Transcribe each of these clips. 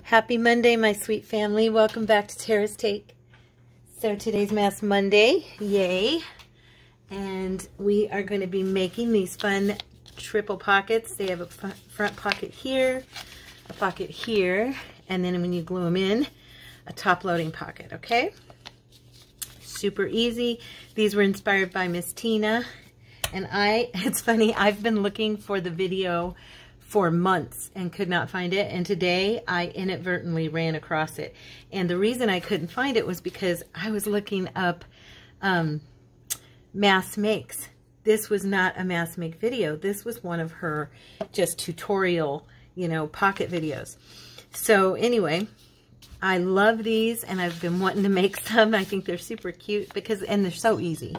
Happy Monday, my sweet family. Welcome back to Tara's Take. So today's Mass Monday, yay. And we are going to be making these fun triple pockets. They have a front pocket here, a pocket here, and then when you glue them in, a top loading pocket, okay? Super easy. These were inspired by Miss Tina. And it's funny, I've been looking for the video for months and could not find it, and today I inadvertently ran across it. And the reason I couldn't find it was because I was looking up mass makes. This was not a mass make video. This was one of her just tutorial, pocket videos. So anyway, I love these and I've been wanting to make some. I think they're super cute and they're so easy.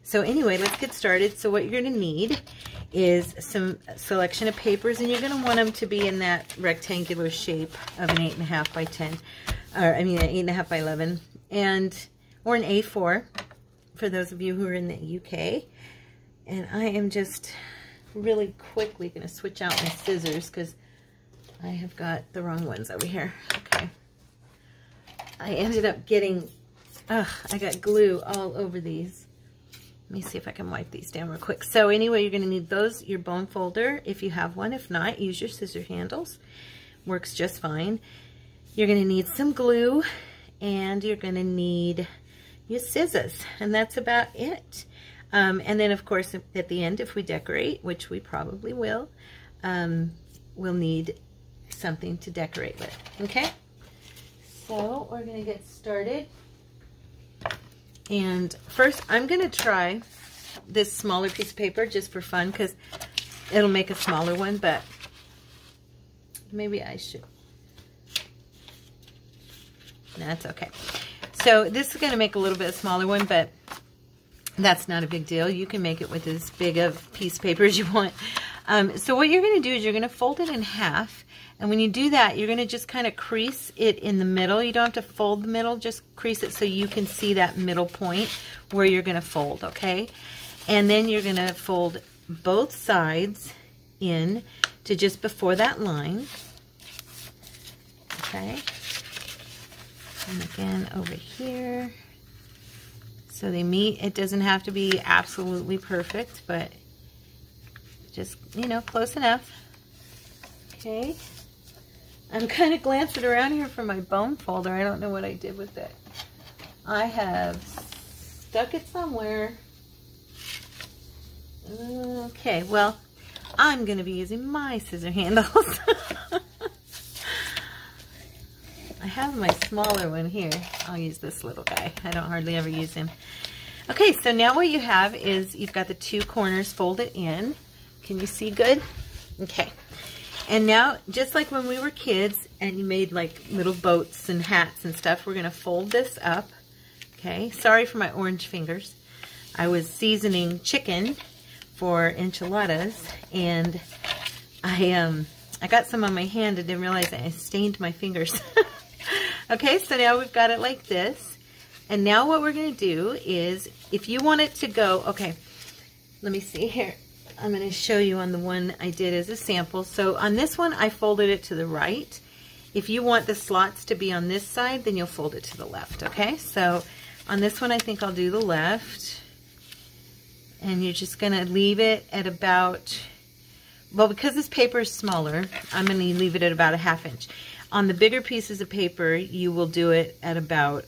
So anyway, let's get started. So what you're going to need is some selection of papers, and you're going to want them to be in that rectangular shape of an 8.5 by 10, or I mean an 8.5 by 11, or an A4 for those of you who are in the UK. And I am just really quickly going to switch out my scissors because I have got the wrong ones over here. Okay. I ended up getting, I got glue all over these. Let me see if I can wipe these down real quick. So anyway, you're going to need those, your bone folder, if you have one. If not, use your scissor handles. Works just fine. You're going to need some glue, and you're going to need your scissors, and that's about it. And then, of course, at the end, if we decorate, which we probably will, we'll need something to decorate with, okay? So we're going to get started. And first, I'm going to try this smaller piece of paper just for fun because it'll make a smaller one, but maybe I should. That's okay. So this is going to make a little bit smaller one, but that's not a big deal. You can make it with as big of piece of paper as you want. So what you're going to do is you're going to fold it in half. And when you do that, you're going to just kind of crease it in the middle. You don't have to fold the middle, just crease it so you can see that middle point where you're going to fold, okay? And then you're going to fold both sides in to just before that line, okay? And again over here. So they meet. It doesn't have to be absolutely perfect, but just, close enough. Okay. I'm kind of glancing around here for my bone folder. I don't know what I did with it. I have stuck it somewhere. Okay, well, I'm going to be using my scissor handles. I have my smaller one here. I'll use this little guy. I don't hardly ever use him. Okay, so now what you have is you've got the two corners folded in. Can you see good? Okay. And now, just like when we were kids and you made like little boats and hats and stuff, we're going to fold this up. Okay, sorry for my orange fingers. I was seasoning chicken for enchiladas, and I got some on my hand and didn't realize I stained my fingers. Okay, so now we've got it like this. And now what we're going to do is, if you want it to go, okay, let me see here. I'm going to show you on the one I did as a sample. So on this one, I folded it to the right. If you want the slots to be on this side, then you'll fold it to the left, okay? So on this one, I think I'll do the left. And you're just going to leave it at about, well, because this paper is smaller, I'm going to leave it at about a 1/2 inch. On the bigger pieces of paper, you will do it at about,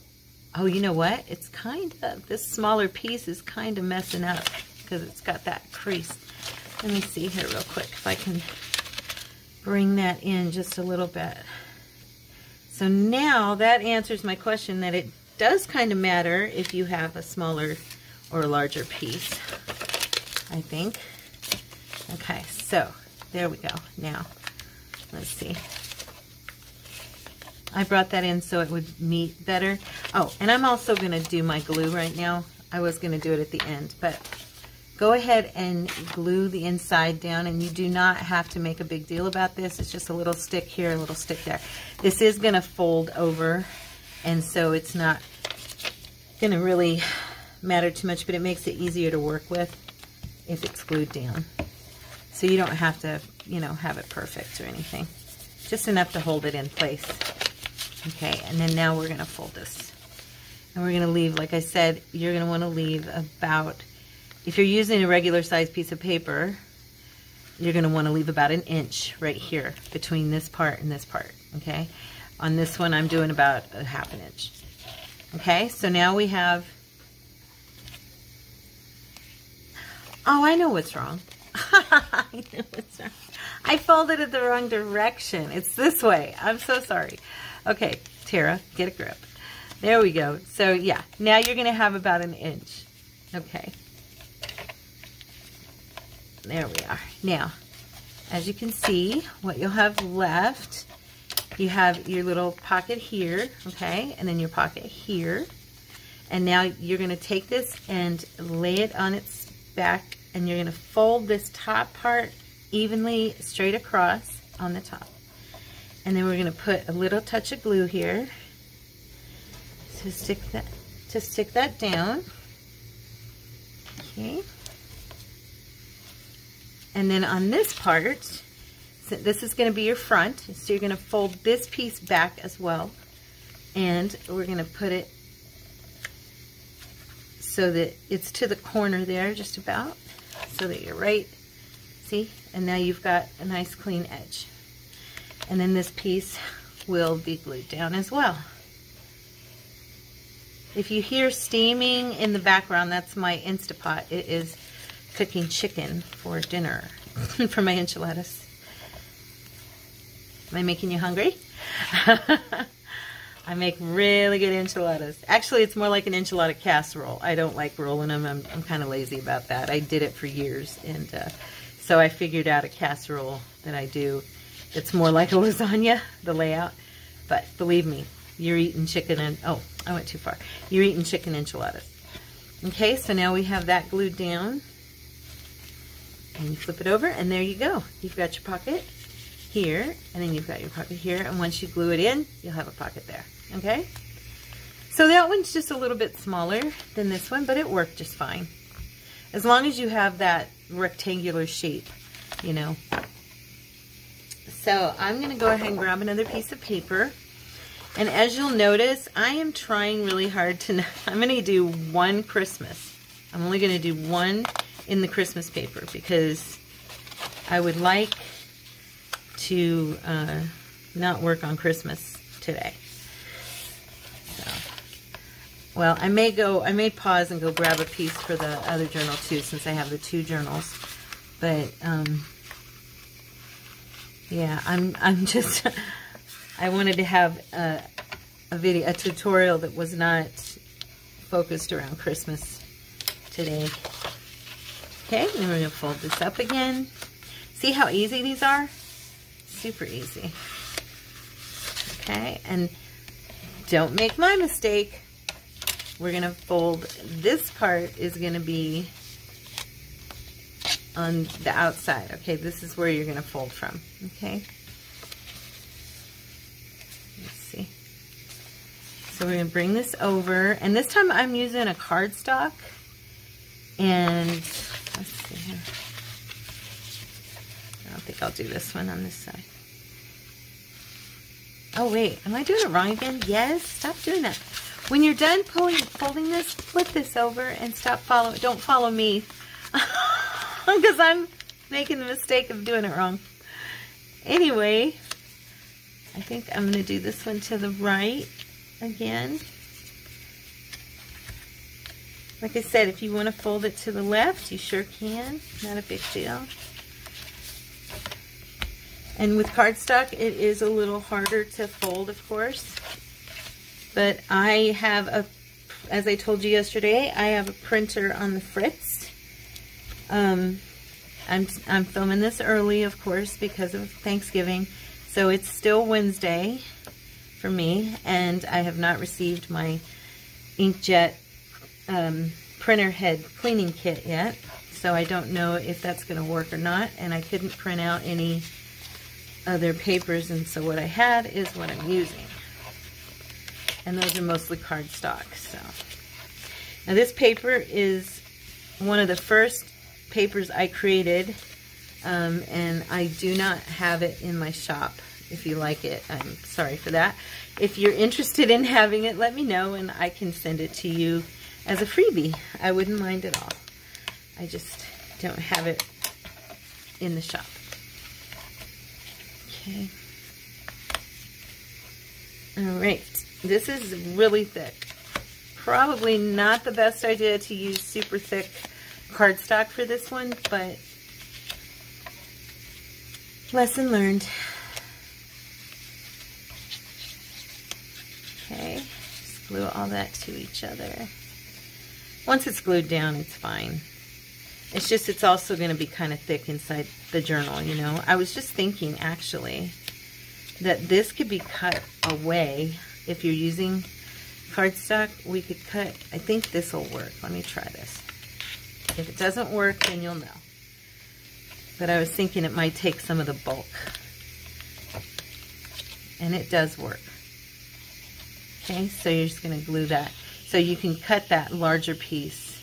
oh, you know what? It's kind of, this smaller piece is kind of messing up because it's got that crease. Let me see here real quick if I can bring that in just a little bit. So now that answers my question that it does kind of matter if you have a smaller or a larger piece, I think. Okay, so there we go. Now, let's see. I brought that in so it would meet better. Oh, and I'm also going to do my glue right now. I was going to do it at the end, but go ahead and glue the inside down, and you do not have to make a big deal about this. It's just a little stick here, a little stick there. This is going to fold over, and so it's not going to really matter too much, but it makes it easier to work with if it's glued down. So you don't have to, have it perfect or anything. Just enough to hold it in place. Okay, and then now we're gonna fold this. And we're gonna leave, like I said, you're gonna wanna leave about, if you're using a regular size piece of paper, you're gonna wanna leave about 1 inch right here between this part and this part, okay? On this one, I'm doing about 1/2 inch. Okay, so now we have, oh, I know what's wrong. I know what's wrong. I folded it the wrong direction. It's this way. I'm so sorry. Okay, Tara, get a grip. There we go. So yeah, now you're gonna have about 1 inch. Okay. There we are. Now, as you can see, what you'll have left, you have your little pocket here, okay, and then your pocket here. And now you're gonna take this and lay it on its back, and you're gonna fold this top part evenly straight across on the top. And then we're gonna put a little touch of glue here to stick that down. Okay. And then on this part, so this is going to be your front, so you're going to fold this piece back as well, and we're going to put it so that it's to the corner there, just about, so that you're right, see, and now you've got a nice clean edge. And then this piece will be glued down as well. If you hear steaming in the background, that's my Instapot. It is cooking chicken for dinner for my enchiladas. Am I making you hungry? I make really good enchiladas. Actually, it's more like an enchilada casserole. I don't like rolling them. I'm kind of lazy about that. I did it for years, and so I figured out a casserole that I do. It's more like a lasagna, the layout. But believe me, you're eating chicken and, oh, I went too far. You're eating chicken enchiladas. Okay, so now we have that glued down. And you flip it over, and there you go. You've got your pocket here, and then you've got your pocket here, and once you glue it in, you'll have a pocket there, okay? So that one's just a little bit smaller than this one, but it worked just fine. As long as you have that rectangular shape, you know. So I'm gonna go ahead and grab another piece of paper, and as you'll notice, I am trying really hard to, I'm gonna do one Christmas. I'm only gonna do one in the Christmas paper because I would like to not work on Christmas today. So, well, I may pause and go grab a piece for the other journal too, since I have the 2 journals. But yeah, I'm just I wanted to have a tutorial that was not focused around Christmas today. Okay, then we're going to fold this up again. See how easy these are? Super easy. Okay, and don't make my mistake. We're going to fold, this part is going to be on the outside. Okay, this is where you're going to fold from. Okay. Let's see. So we're going to bring this over, and this time I'm using a cardstock. And let's see here. I don't think I'll do this one on this side. Oh wait, am I doing it wrong again? Yes, stop doing that. When you're done folding this, flip this over and stop following. Don't follow me, because I'm making the mistake of doing it wrong. Anyway, I think I'm going to do this one to the right again. Like I said, if you want to fold it to the left, you sure can. Not a big deal. And with cardstock, it is a little harder to fold, of course. But I have as I told you yesterday, I have a printer on the Fritz. I'm filming this early, of course, because of Thanksgiving. So it's still Wednesday for me, and I have not received my inkjet printer head cleaning kit yet, so I don't know if that's going to work or not, and I couldn't print out any other papers, and so what I had is what I'm using, and those are mostly cardstock. So now this paper is one of the first papers I created, and I do not have it in my shop if you like it. I'm sorry for that. If you're interested in having it, let me know and I can send it to you as a freebie. I wouldn't mind at all. I just don't have it in the shop. Okay. All right. This is really thick. Probably not the best idea to use super thick cardstock for this one, but lesson learned. Okay, just glue all that to each other. Once it's glued down, it's fine. It's just, it's also going to be kind of thick inside the journal, you know. I was just thinking, actually, that this could be cut away. If you're using cardstock, we could cut, I think this will work. Let me try this. If it doesn't work, then you'll know. But I was thinking it might take some of the bulk. And it does work. Okay, so you're just going to glue that. So you can cut that larger piece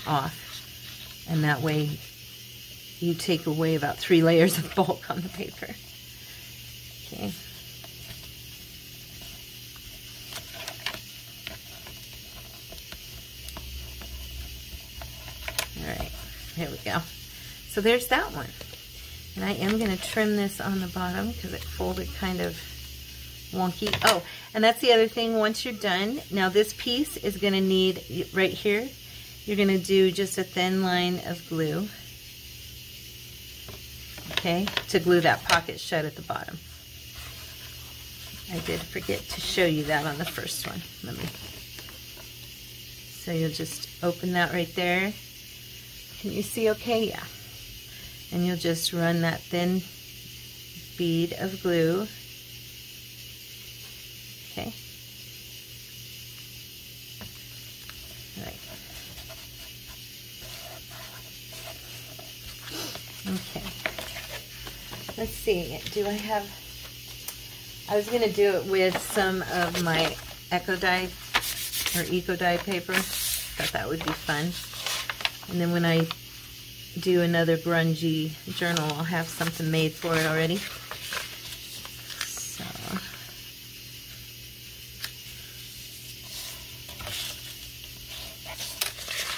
off. And that way you take away about 3 layers of bulk on the paper. Okay. Alright, here we go. So there's that one. And I am going to trim this on the bottom because it folded kind of wonky. Oh, and that's the other thing. Once you're done, now this piece is going to need, right here, you're going to do just a thin line of glue, okay, to glue that pocket shut at the bottom. I did forget to show you that on the first one. So you'll just open that right there. Can you see okay? Yeah. And you'll just run that thin bead of glue. Okay. All right. Okay. Let's see. Do I have... I was going to do it with some of my Eco Dye or Eco Dye paper. Thought that would be fun. And then when I do another grungy journal, I'll have something made for it already. So,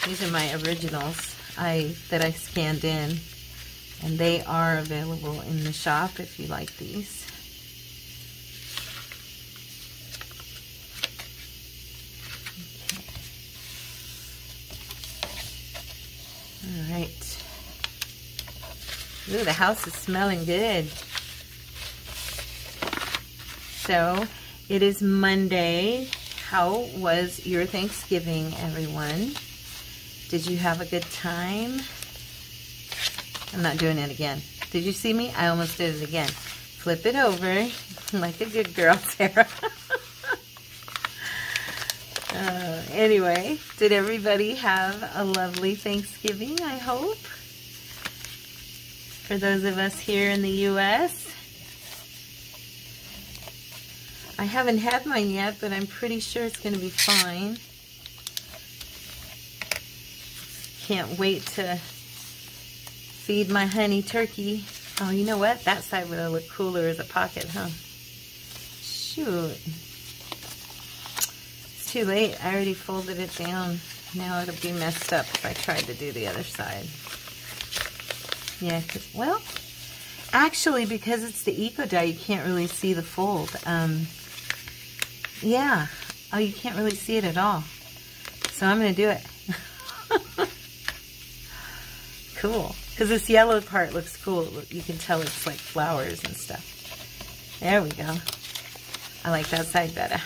these are my originals that I scanned in, and they are available in the shop if you like these. All right. Ooh, the house is smelling good. So, it is Monday. How was your Thanksgiving, everyone? Did you have a good time? I'm not doing it again. Did you see me? I almost did it again. Flip it over like a good girl, Sarah. Anyway, did everybody have a lovely Thanksgiving, I hope? For those of us here in the U.S. I haven't had mine yet, but I'm pretty sure it's going to be fine. Can't wait to feed my honey turkey. Oh, you know what? That side would have looked cooler as a pocket, huh? Shoot. It's too late. I already folded it down. Now it'll be messed up if I tried to do the other side. Yeah, well, actually, because it's the Eco Dye, you can't really see the fold. Yeah. Oh, you can't really see it at all. So I'm going to do it. Cool. Because this yellow part looks cool. You can tell it's like flowers and stuff. There we go. I like that side better.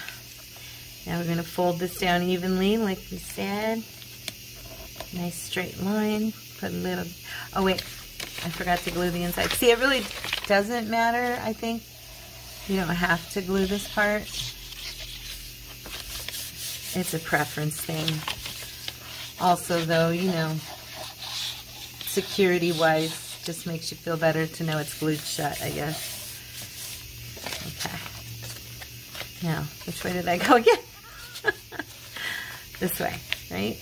Now we're going to fold this down evenly, like we said. Nice straight line. Put a little... Oh, wait. I forgot to glue the inside. See, it really doesn't matter, I think. You don't have to glue this part. It's a preference thing. Also, though, you know, security-wise, just makes you feel better to know it's glued shut, I guess. Okay. Now, which way did I go again? This way, right?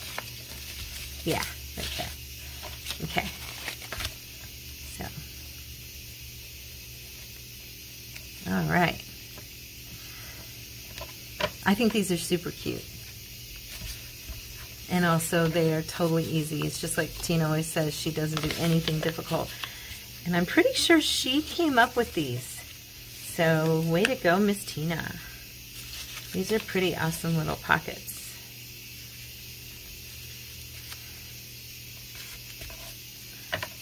Yeah, right there. Okay. So. All right. I think these are super cute. And also they are totally easy. It's just like Tina always says, she doesn't do anything difficult. And I'm pretty sure she came up with these. So way to go, Miss Tina. These are pretty awesome little pockets.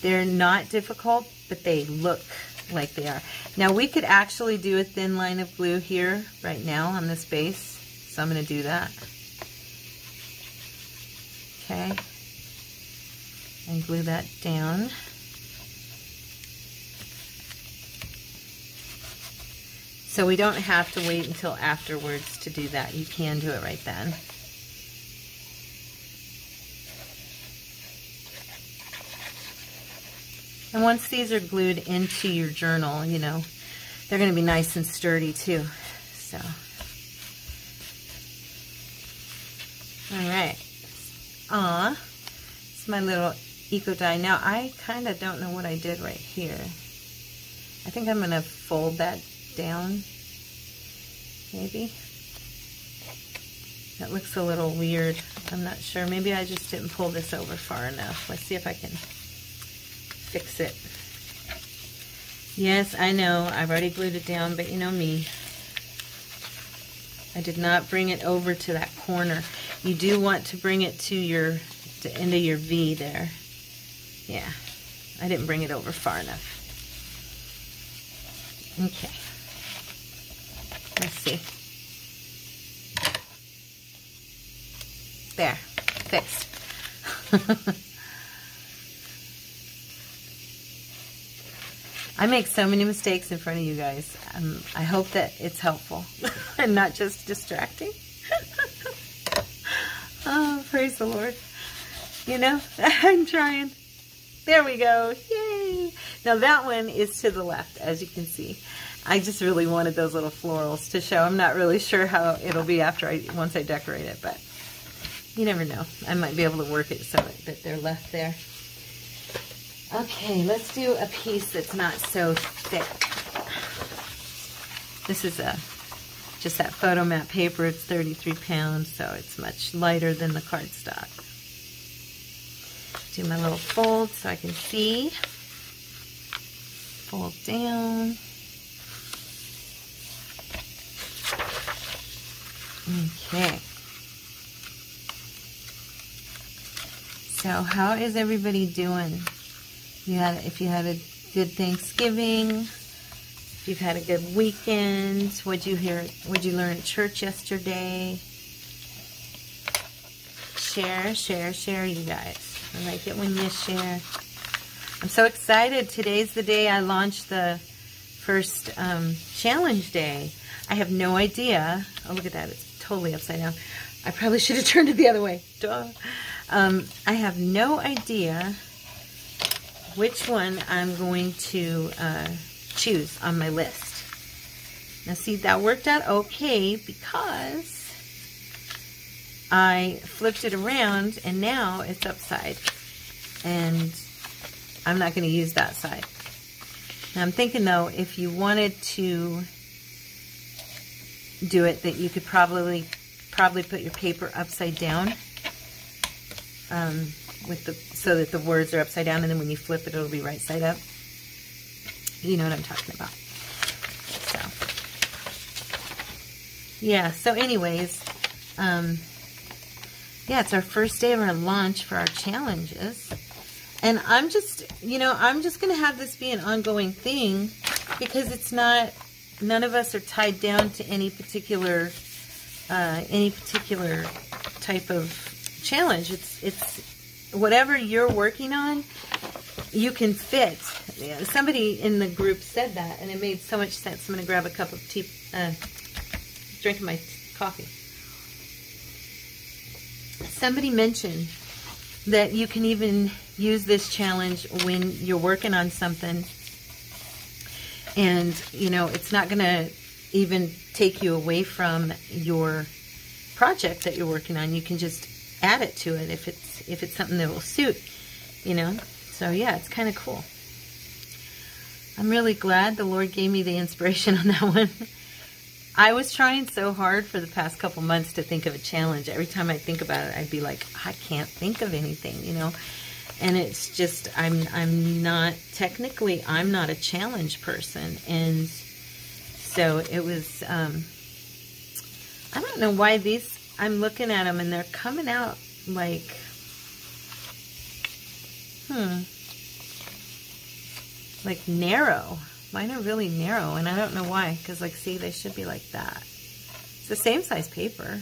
They're not difficult, but they look like they are. Now we could actually do a thin line of glue here right now on this base. So I'm going to do that. Okay. And glue that down. So we don't have to wait until afterwards to do that. You can do it right then. And once these are glued into your journal, you know, they're going to be nice and sturdy too. So, all right. It's my little eco die. Now I kind of don't know what I did right here. I think I'm going to fold that down, maybe. That looks a little weird. I'm not sure. Maybe I just didn't pull this over far enough. Let's see if I can fix it. Yes, I know. I've already glued it down, but you know me. I did not bring it over to that corner. You do want to bring it to the end of your V there. Yeah, I didn't bring it over far enough. Okay. Let's see. There, fixed. I make so many mistakes in front of you guys. I hope that it's helpful and not just distracting. Oh, praise the Lord. You know, I'm trying. There we go. Yay. Now that one is to the left, as you can see. I just really wanted those little florals to show. I'm not really sure how it'll be once I decorate it, but you never know. I might be able to work it so that they're left there. Okay, let's do a piece that's not so thick. This is just that photo mat paper. It's 33 pounds, so it's much lighter than the cardstock. Do my little fold so I can see. Fold down. Okay. So how is everybody doing? If you had a good Thanksgiving, if you've had a good weekend, what'd you learn at church yesterday? Share, you guys. I like it when you share. I'm so excited. Today's the day I launched the first challenge day. I have no idea. Oh, look at that. It's totally upside down. I probably should have turned it the other way. Duh. I have no idea which one I'm going to choose on my list. Now see, that worked out okay because I flipped it around and now it's upside. And I'm not going to use that side. Now I'm thinking though, if you wanted to do it, that you could probably put your paper upside down. So that the words are upside down, and then when you flip it, it'll be right side up. You know what I'm talking about. So, yeah. So, anyways, yeah, it's our first day of our launch for our challenges, and I'm just going to have this be an ongoing thing because it's not. None of us are tied down to any particular type of challenge. It's whatever you're working on, you can fit. Somebody in the group said that, and it made so much sense. I'm going to grab a cup of tea, drinking my coffee. Somebody mentioned that you can even use this challenge when you're working on something, and it's not going to even take you away from your project that you're working on. You can just add it to it if it's something that will suit, So yeah, it's kind of cool. I'm really glad the Lord gave me the inspiration on that one. I was trying so hard for the past couple months to think of a challenge. Every time I think about it, I'd be like, I can't think of anything, you know. And it's just, I'm not a challenge person. And so it was, I don't know why these, I'm looking at them and they're coming out like, like narrow. Mine are really narrow, and I don't know why, because like, see, they should be like that. It's the same size paper.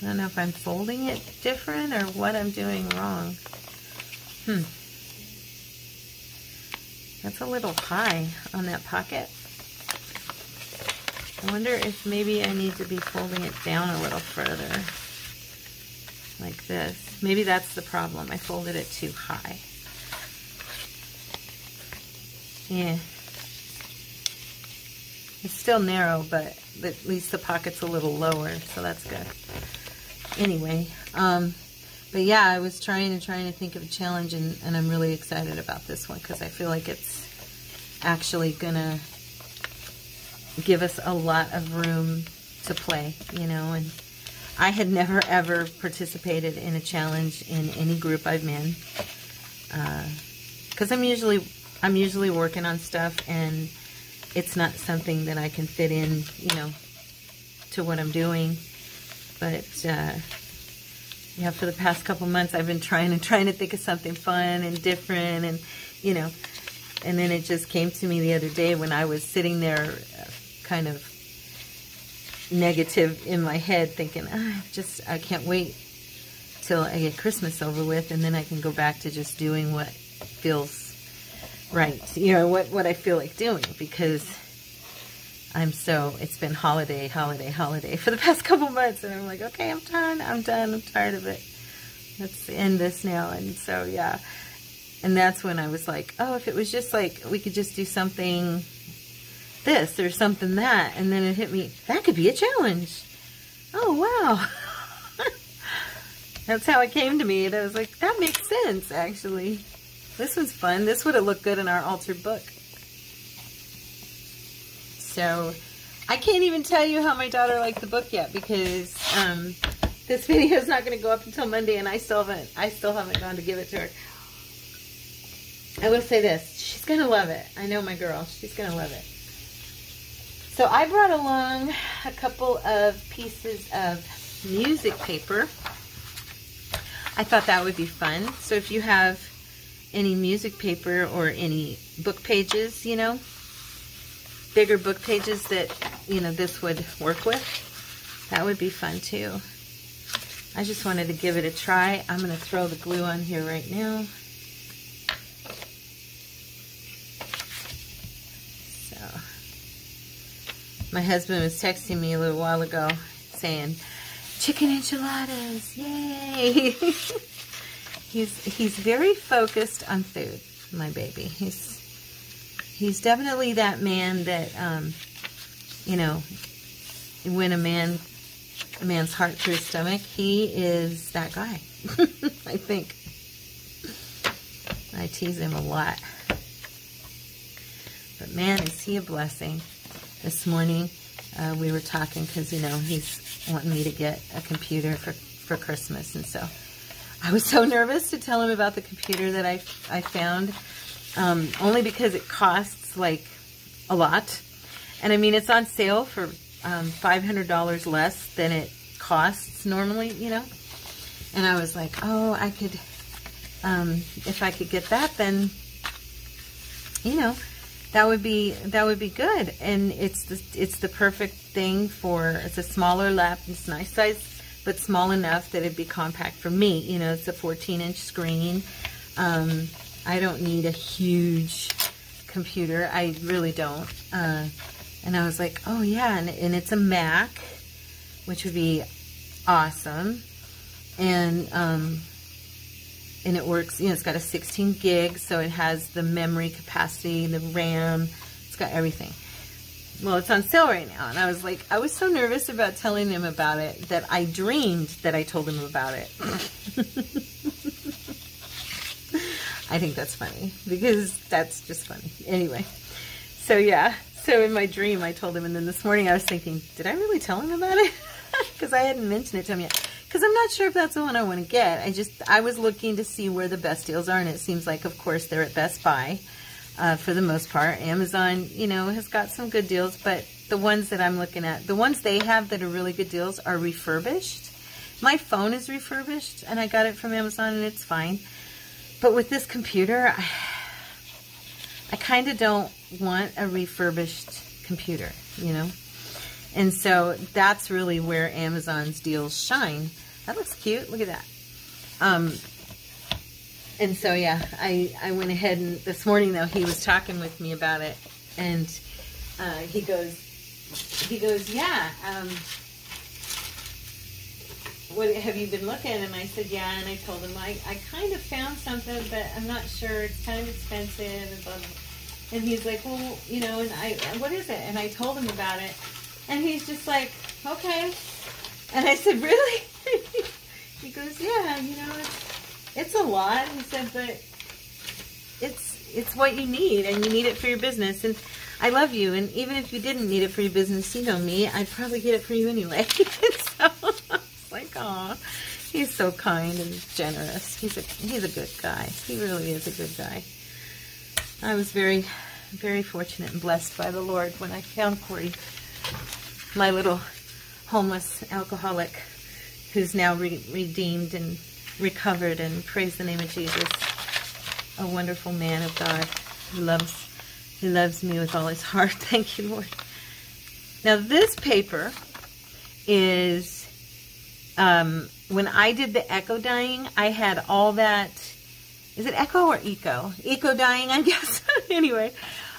I don't know if I'm folding it different or what I'm doing wrong. That's a little high on that pocket. I wonder if maybe I need to be folding it down a little further. Like this. Maybe that's the problem. I folded it too high. Yeah. It's still narrow, but at least the pocket's a little lower, so that's good. Anyway, but yeah, I was trying to think of a challenge, and I'm really excited about this one because I feel like it's actually gonna give us a lot of room to play, you know. And I had never ever participated in a challenge in any group I'm in, because I'm usually working on stuff, and it's not something that I can fit in, you know, to what I'm doing. But yeah, for the past couple months, I've been trying to think of something fun and different, and you know, and then it just came to me the other day when I was sitting there, kind of negative in my head, thinking, I can't wait till I get Christmas over with, and then I can go back to just doing what feels right, you know, what I feel like doing, because it's been holiday for the past couple months, and I'm like, okay, I'm done, I'm tired of it, let's end this now. And so yeah, and that's when I was like, oh, if it was just like, we could just do something this or something that, and then it hit me, that could be a challenge. Oh wow. That's how it came to me, and I was like, that makes sense, actually. This was fun. This would have looked good in our altered book. So, I can't even tell you how my daughter liked the book yet, because this video is not going to go up until Monday, and I still haven't gone to give it to her. I will say this: she's going to love it. I know my girl; she's going to love it. So I brought along a couple of pieces of music paper. I thought that would be fun. So if you have any music paper or any book pages, you know, bigger book pages that, you know, this would work with, that would be fun too. I just wanted to give it a try. I'm going to throw the glue on here right now. So, my husband was texting me a little while ago saying, chicken enchiladas, yay! He's very focused on food, my baby. He's definitely that man that, you know, when a man's heart through his stomach, he is that guy. I think. I tease him a lot. But man, is he a blessing. This morning, we were talking because, you know, he's wanting me to get a computer for Christmas, and so I was so nervous to tell him about the computer that I found, only because it costs like a lot. And I mean, it's on sale for $500 less than it costs normally, you know. And I was like, oh, I could, if I could get that, then, you know, that would be good. And it's the perfect thing for, it's a smaller lap, it's a nice size, but small enough that it'd be compact for me. You know, it's a 14-inch screen. I don't need a huge computer. I really don't. And I was like, oh yeah, and it's a Mac, which would be awesome. And it works, you know, it's got a 16 gig, so it has the memory capacity, the RAM, it's got everything. Well, it's on sale right now, and I was like, I was so nervous about telling him about it that I dreamed that I told him about it. I think that's funny because that's just funny. Anyway, so yeah. So in my dream, I told him, and then this morning I was thinking, did I really tell him about it? Because I hadn't mentioned it to him yet. Because I'm not sure if that's the one I want to get. I was looking to see where the best deals are, and it seems like, of course, they're at Best Buy for the most part. Amazon, you know, has got some good deals, but the ones that I'm looking at, the ones they have that are really good deals are refurbished. My phone is refurbished, and I got it from Amazon, and it's fine. But with this computer, I kind of don't want a refurbished computer, you know? And so that's really where Amazon's deals shine. That looks cute. Look at that. And so, yeah, I went ahead, and this morning, though, he was talking with me about it. And he goes, yeah, what have you been looking? And I said, yeah. And I told him, I kind of found something, but I'm not sure. It's kind of expensive. And blah, blah. And he's like, well, you know, and what is it? And I told him about it. And he's just like, okay. And I said, really? He goes, yeah, you know, it's a lot. He said, but it's what you need, and you need it for your business. And I love you. And even if you didn't need it for your business, you know me, I'd probably get it for you anyway. So I was like, aw, he's so kind and generous. He's a good guy. He really is a good guy. I was very, very fortunate and blessed by the Lord when I found Corey, my little homeless alcoholic who's now redeemed and recovered, and praise the name of Jesus. A wonderful man of God who loves me with all his heart. Thank you, Lord. Now this paper is, when I did the echo dyeing, I had all that. Is it echo or eco? Eco dyeing, I guess. Anyway,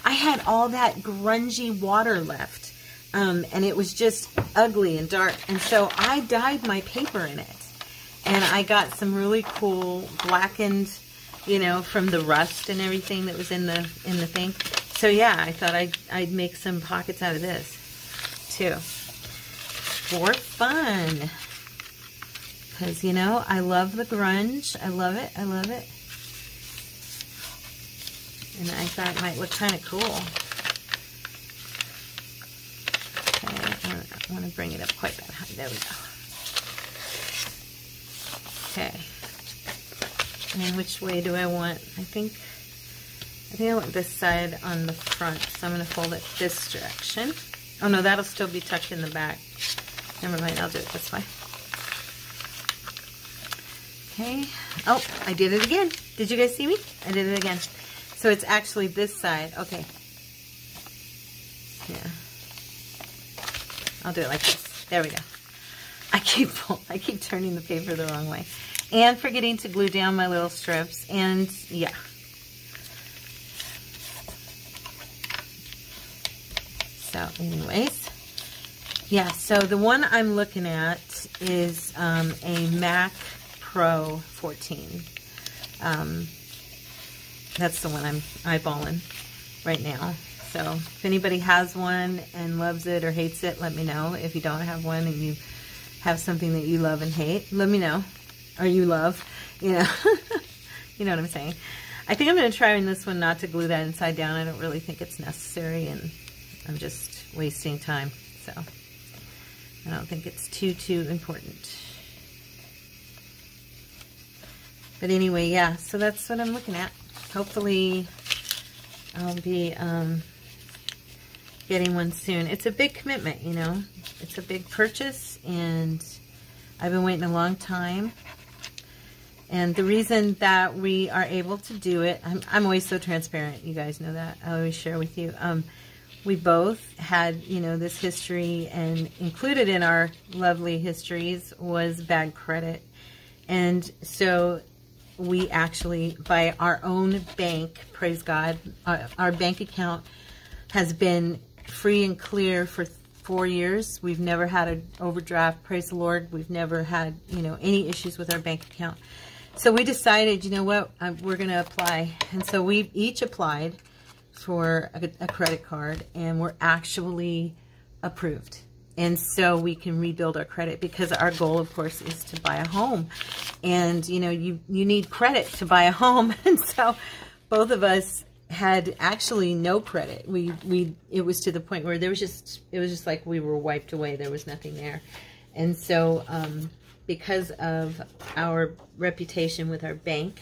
I had all that grungy water left. And it was just ugly and dark. And so I dyed my paper in it. And I got some really cool blackened, you know, from the rust and everything that was in the thing. So yeah, I thought I'd make some pockets out of this too. For fun. Because, you know, I love the grunge. I love it. I love it. And I thought it might look kind of cool. Okay, I want to bring it up quite that high. There we go. Okay. And which way do I want? I think I want this side on the front. So I'm going to fold it this direction. Oh no, that'll still be tucked in the back. Never mind, I'll do it this way. Okay. Oh, I did it again. Did you guys see me? I did it again. So it's actually this side. Okay. Yeah. I'll do it like this. There we go. I keep turning the paper the wrong way. And forgetting to glue down my little strips. And yeah. So anyways. Yeah, so the one I'm looking at is a Mac Pro 14. That's the one I'm eyeballing right now. So if anybody has one and loves it or hates it, let me know. If you don't have one and you have something that you love and hate, let me know. Or you love, you know. You know what I'm saying. I think I'm going to try in this one not to glue that inside down. I don't really think it's necessary, and I'm just wasting time. So I don't think it's too important. But anyway, yeah, so that's what I'm looking at. Hopefully I'll be getting one soon. It's a big commitment, you know. It's a big purchase, and I've been waiting a long time. And the reason that we are able to do it, I'm always so transparent. You guys know that. I always share with you. We both had, you know, this history, and included in our lovely histories was bad credit. And so we actually, by our own bank, praise God, our bank account has been free and clear for 4 years. We've never had an overdraft, praise the Lord. We've never had, you know, any issues with our bank account. So we decided, you know what, we're going to apply. And so we each applied for a credit card, and we're actually approved. And so we can rebuild our credit, because our goal, of course, is to buy a home. And, you know, you need credit to buy a home. And so both of us had actually no credit. It was to the point where it was just like we were wiped away. There was nothing there. And so because of our reputation with our bank,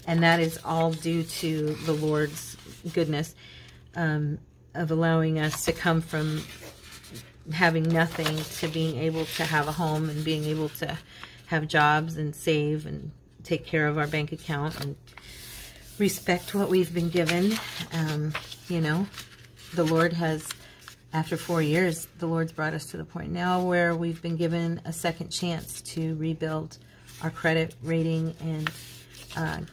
and that is all due to the Lord's goodness, of allowing us to come from having nothing to being able to have a home and being able to have jobs and save and take care of our bank account and respect what we've been given. You know, the Lord has, after 4 years, the Lord's brought us to the point now where we've been given a second chance to rebuild our credit rating and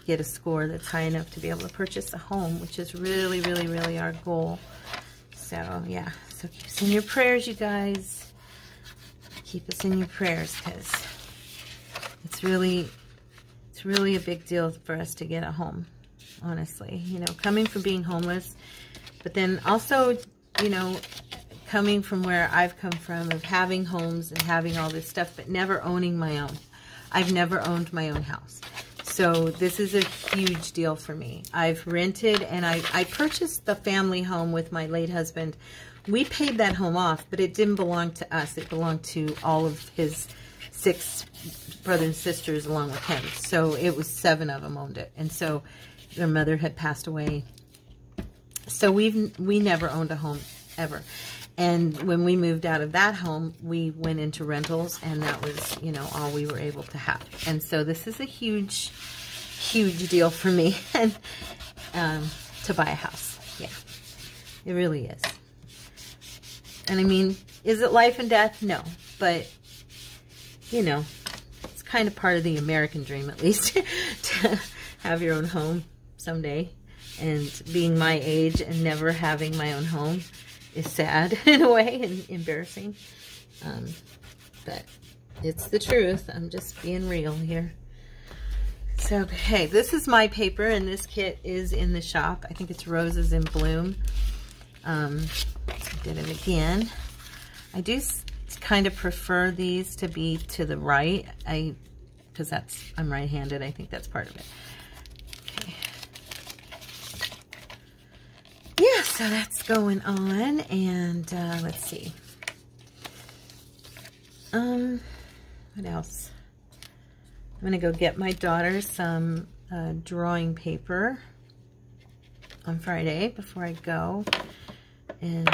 get a score that's high enough to be able to purchase a home, which is really, really, really our goal. So, yeah. So keep us in your prayers, you guys. Keep us in your prayers, because it's really a big deal for us to get a home, honestly. You know, coming from being homeless, but then also, you know, coming from where I've come from, of having homes and having all this stuff, but never owning my own. I've never owned my own house. So this is a huge deal for me. I've rented, and I purchased the family home with my late husband. We paid that home off, but it didn't belong to us. It belonged to all of his 6 brothers and sisters along with him. So it was 7 of them owned it. And so their mother had passed away. So we never owned a home ever. And when we moved out of that home, we went into rentals, and that was, you know, all we were able to have. And so this is a huge, huge deal for me, and to buy a house. Yeah, it really is. And I mean, is it life and death? No, but, you know, it's kind of part of the American dream, at least, to have your own home someday. And being my age and never having my own home is sad in a way, and embarrassing. But it's the truth. I'm just being real here. So, okay, this is my paper, and this kit is in the shop. I think it's Roses in Bloom. I did it again. I do kind of prefer these to be to the right, because I'm right-handed. I think that's part of it. Okay. Yeah, so that's going on, and let's see. What else? I'm going to go get my daughter some drawing paper on Friday before I go. And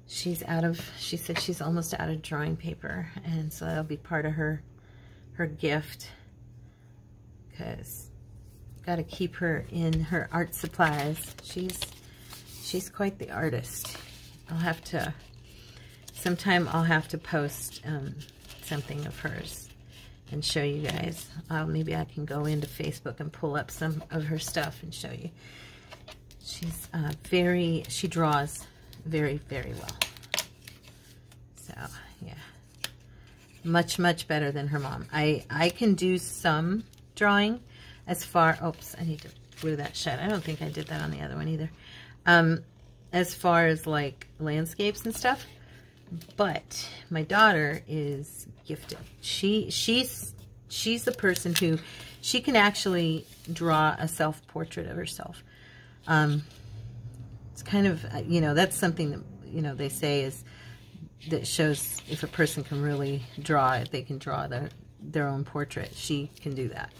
she said she's almost out of drawing paper, and so that'll be part of her gift, because got to keep her in her art supplies. She's quite the artist. Sometime I'll have to post something of hers and show you guys. Maybe I can go into Facebook and pull up some of her stuff and show you. She draws very, very well. So, yeah. Much, much better than her mom. I can do some drawing as far, oops, I need to glue that shut. I don't think I did that on the other one either. As far as like landscapes and stuff. But my daughter is gifted. She's the person who, she can actually draw a self-portrait of herself. It's kind of, you know, that's something that, you know, they say is, that shows if a person can really draw it, they can draw their own portrait. She can do that.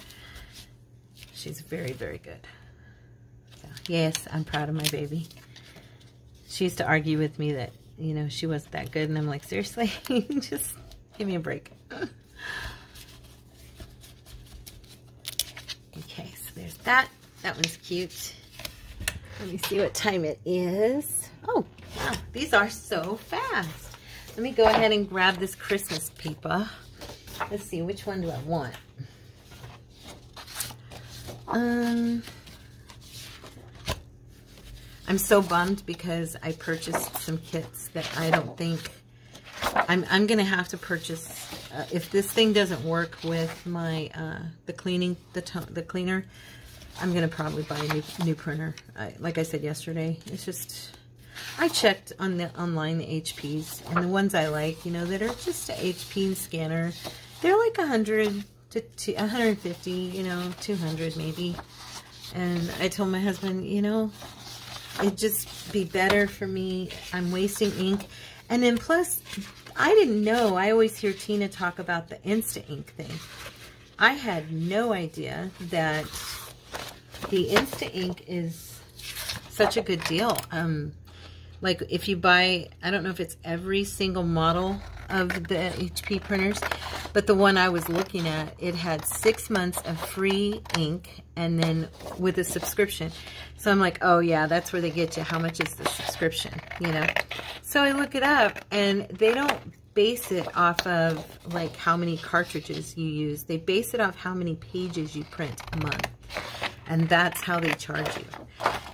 She's very, very good. So, yes, I'm proud of my baby. She used to argue with me that, you know, she wasn't that good, and I'm like, seriously? Just give me a break. Okay, so there's that. That one's cute. Let me see what time it is. Oh, wow, these are so fast. Let me go ahead and grab this Christmas paper. Let's see, which one do I want? I'm so bummed because I purchased some kits that I don't think I'm gonna have to purchase. If this thing doesn't work with my the cleaner, I'm gonna probably buy a new printer. Like I said yesterday, it's just, I checked on the online, the HPs, and the ones I like, you know, that are just a HP scanner, they're like 100 to 150, you know, 200 maybe. And I told my husband, you know, it'd just be better for me. I'm wasting ink. And then plus, I didn't know. I always hear Tina talk about the Insta Ink thing. I had no idea that the Insta Ink is such a good deal. Like if you buy, I don't know if it's every single model of the HP printers, but the one I was looking at, it had 6 months of free ink and then with a subscription. So I'm like, oh yeah, that's where they get you. How much is the subscription, you know? So I look it up, and they don't base it off of like how many cartridges you use. They base it off how many pages you print a month. And that's how they charge you.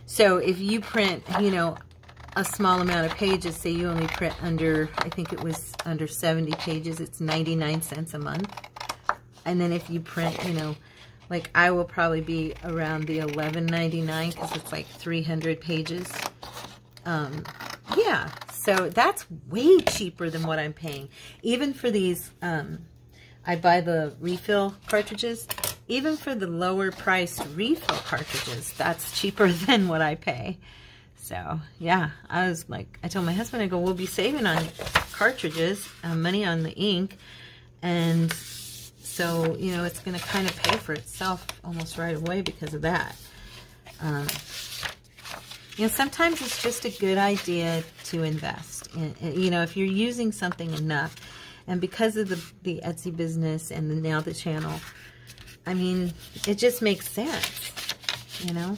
So if you print, you know, a small amount of pages, say you only print under, I think it was under 70 pages, it's 99 cents a month. And then if you print, you know, like I will probably be around the $11.99 because it's like 300 pages. Yeah, so that's way cheaper than what I'm paying. Even for these, I buy the refill cartridges. Even for the lower priced refill cartridges, that's cheaper than what I pay. So, yeah, I was like, I told my husband, I go, we'll be saving on cartridges, money on the ink. And so, you know, it's going to kind of pay for itself almost right away because of that. You know, sometimes it's just a good idea to invest. You know, if you're using something enough, and because of the Etsy business and now the channel, I mean, it just makes sense, you know?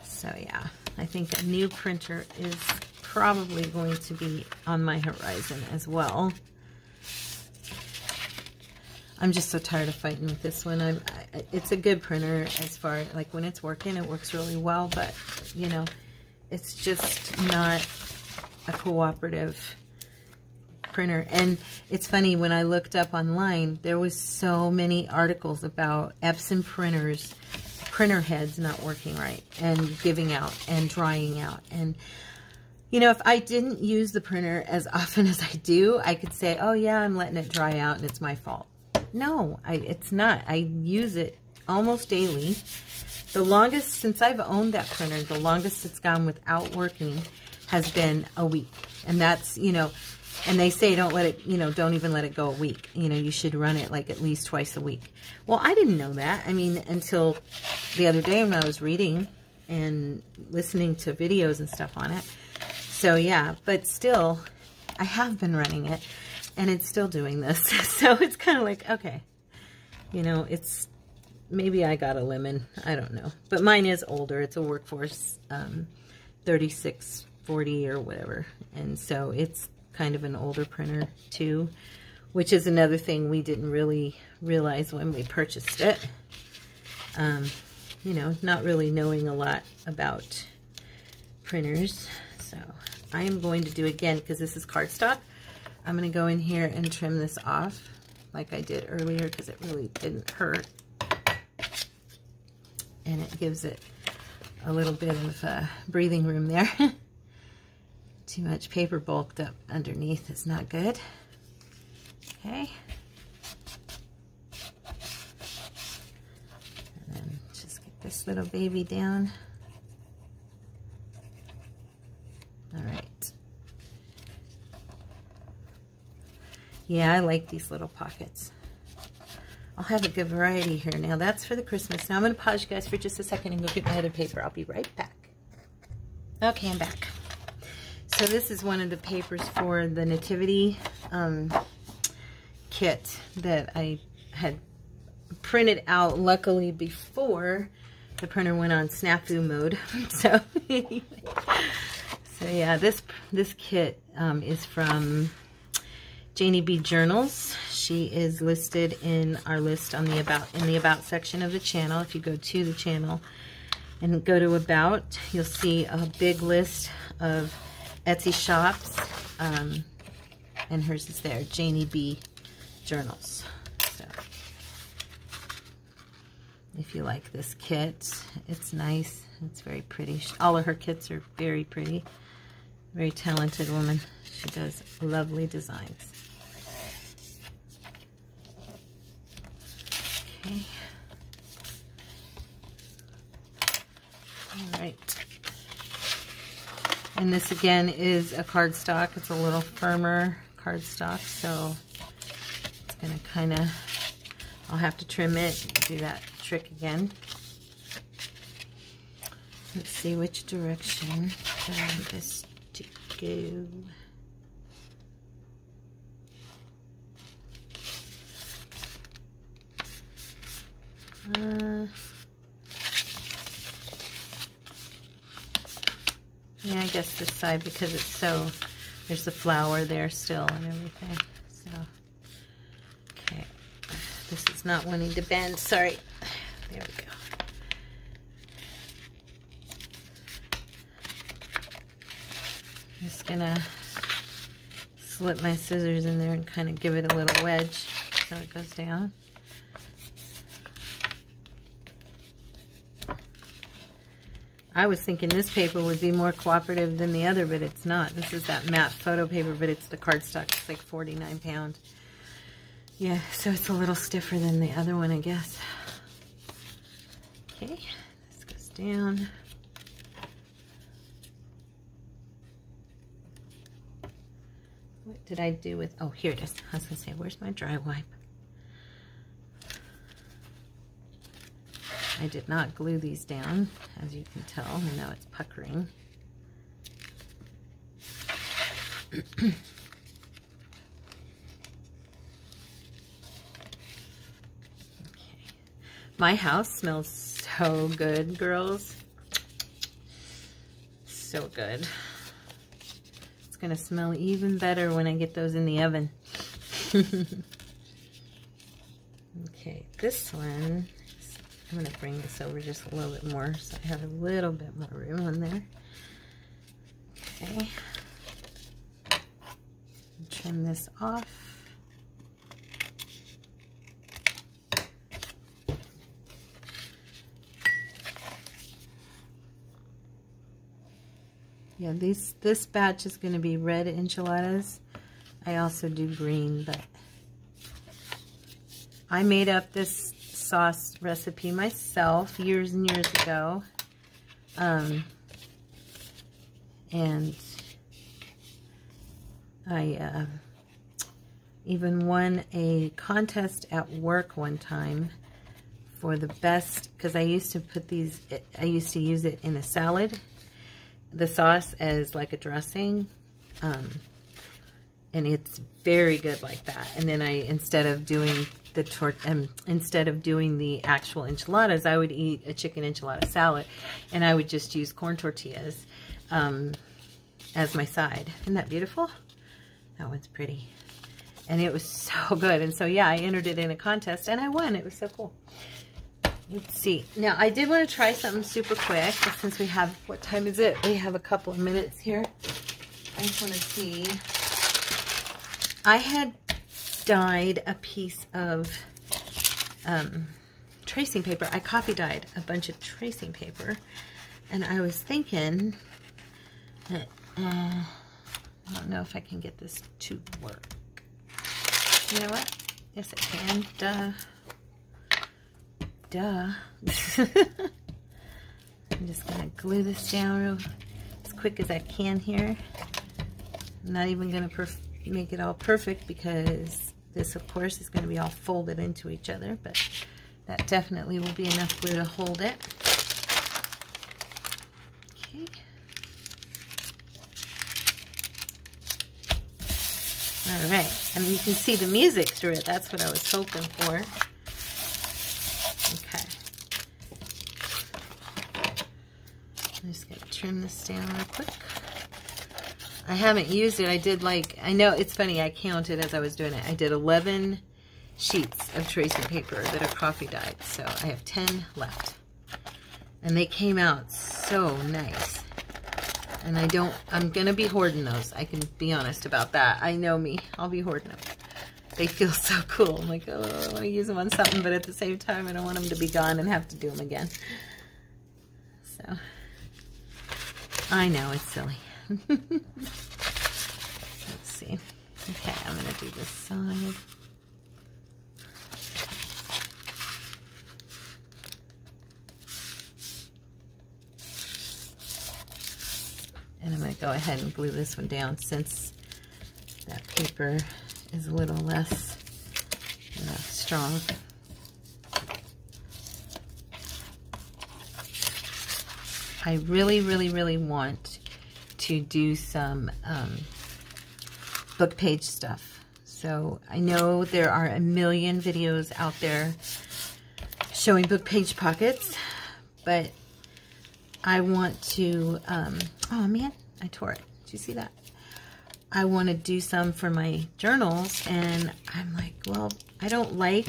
So, yeah, I think a new printer is probably going to be on my horizon as well. I'm just so tired of fighting with this one. It's a good printer as far, like when it's working, it works really well, but, you know, it's just not a cooperative printer. And it's funny, when I looked up online, there was so many articles about Epson printers, printer heads not working right and giving out and drying out. And you know, if I didn't use the printer as often as I do, I could say, oh yeah, I'm letting it dry out and it's my fault. No, it's not. I use it almost daily. The longest, since I've owned that printer, the longest it's gone without working has been a week. And that's, you know, and they say don't let it, you know, don't even let it go a week. You know, you should run it like at least twice a week. Well, I didn't know that. I mean, until the other day when I was reading and listening to videos and stuff on it. So yeah, but still, I have been running it and it's still doing this. So it's kind of like, okay, you know, it's, maybe I got a lemon. I don't know. But mine is older. It's a Workforce 3640 or whatever. And so it's kind of an older printer too, which is another thing we didn't really realize when we purchased it. You know, not really knowing a lot about printers. So I am going to do, again, because this is cardstock, I'm going to go in here and trim this off like I did earlier because it really didn't hurt. And it gives it a little bit of breathing room there. Too much paper bulked up underneath is not good. Okay. And then just get this little baby down. All right. Yeah, I like these little pockets. I'll have a good variety here. Now that's for the Christmas. Now I'm going to pause you guys for just a second and go get my other paper. I'll be right back. Okay, I'm back. So this is one of the papers for the Nativity kit that I had printed out, luckily, before the printer went on snafu mode. So anyway. So yeah, this kit is from Janie B. Journals. She is listed in our list on the about section of the channel. If you go to the channel and go to about, you'll see a big list of Etsy shops, and hers is there, Janie B. Journals. So if you like this kit, it's nice. It's very pretty. All of her kits are very pretty. Very talented woman. She does lovely designs. Okay. All right. And this again is a cardstock. It's a little firmer cardstock, so it's going to kind of, I'll have to trim it and do that trick again. Let's see which direction I want this to go. Yeah, I guess this side, because it's so, there's the flower there still and everything. So, okay, this is not wanting to bend. Sorry. There we go. I'm just gonna slip my scissors in there and kind of give it a little wedge so it goes down. I was thinking this paper would be more cooperative than the other, but it's not. This is that matte photo paper, but it's the cardstock. It's like 49 pounds. Yeah, so it's a little stiffer than the other one, I guess. Okay, this goes down. What did I do with, oh, here it is. I was going to say, where's my dry wipe? I did not glue these down, as you can tell, and now it's puckering. Okay. My house smells so good, girls. So good. It's gonna smell even better when I get those in the oven. Okay, this one, I'm going to bring this over just a little bit more so I have a little bit more room on there. Okay. Trim this off. Yeah, this batch is going to be red enchiladas. I also do green, but I made up this sauce recipe myself years and years ago, and I even won a contest at work one time for the best, because I used to put these, I used to use it in a salad, the sauce as like a dressing, and it's very good like that. And then instead of doing the actual enchiladas, I would eat a chicken enchilada salad, and I would just use corn tortillas as my side. Isn't that beautiful? That one's pretty. And it was so good. And so, yeah, I entered it in a contest, and I won. It was so cool. Let's see. Now, I did want to try something super quick, but since we have, what time is it? We have a couple of minutes here. I just want to see. I had dyed a piece of tracing paper. I coffee dyed a bunch of tracing paper, and I was thinking that I don't know if I can get this to work. You know what? Yes, I can. Duh. I'm just gonna glue this down real as quick as I can here. I'm not even gonna make it all perfect, because this, of course, is going to be all folded into each other, but that definitely will be enough glue to hold it. Okay. All right. And you can see the music through it. That's what I was hoping for. Okay. I'm just going to trim this down real quick. I haven't used it. I did I know it's funny, I counted as I was doing it. I did 11 sheets of tracing paper that are coffee dyed. So I have 10 left. And they came out so nice. And I'm going to be hoarding those. I can be honest about that. I know me. I'll be hoarding them. They feel so cool. I'm like, oh, I want to use them on something, but at the same time, I don't want them to be gone and have to do them again. So, I know, it's silly. Let's see. Okay, I'm going to do this side. And I'm going to go ahead and glue this one down since that paper is a little less strong. I really, really, really want to do some book page stuff. So I know there are a million videos out there showing book page pockets, but I want to, oh man, I tore it. Did you see that? I want to do some for my journals, and I'm like, well, I don't like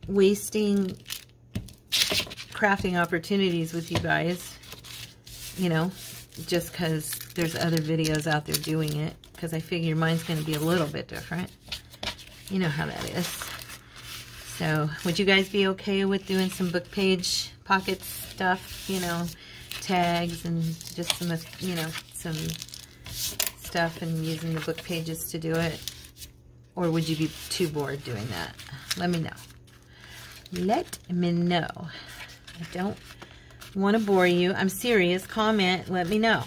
wasting crafting opportunities with you guys, you know, just because there's other videos out there doing it, because I figure mine's going to be a little bit different. You know how that is. So, would you guys be okay with doing some book page pocket stuff, you know, tags and just some, you know, some stuff and using the book pages to do it? Or would you be too bored doing that? Let me know. Let me know. I don't want to bore you. I'm serious. Comment. Let me know.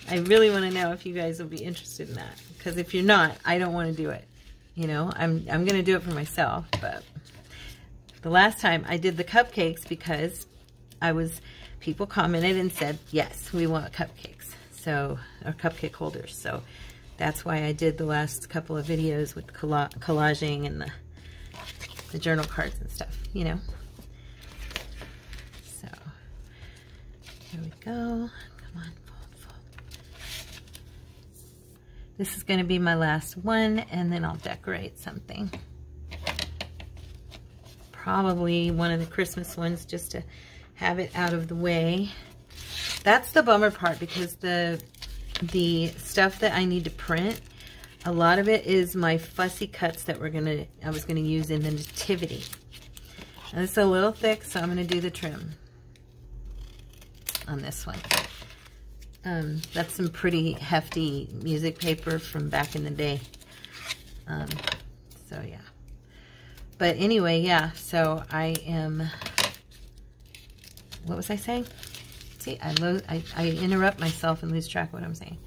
I really want to know if you guys will be interested in that. Because if you're not, I don't want to do it. You know, I'm going to do it for myself. But the last time I did the cupcakes because people commented and said, yes, we want cupcakes. So, or cupcake holders. So that's why I did the last couple of videos with collaging and the journal cards and stuff, you know. So, here we go. Come on, fold, fold. This is going to be my last one, and then I'll decorate something. Probably one of the Christmas ones just to have it out of the way. That's the bummer part, because the stuff that I need to print, a lot of it is my fussy cuts that I was gonna use in the nativity. And it's a little thick, so I'm gonna do the trim on this one. That's some pretty hefty music paper from back in the day. So yeah. But anyway, yeah, so I am, what was I saying? See, I interrupt myself and lose track of what I'm saying.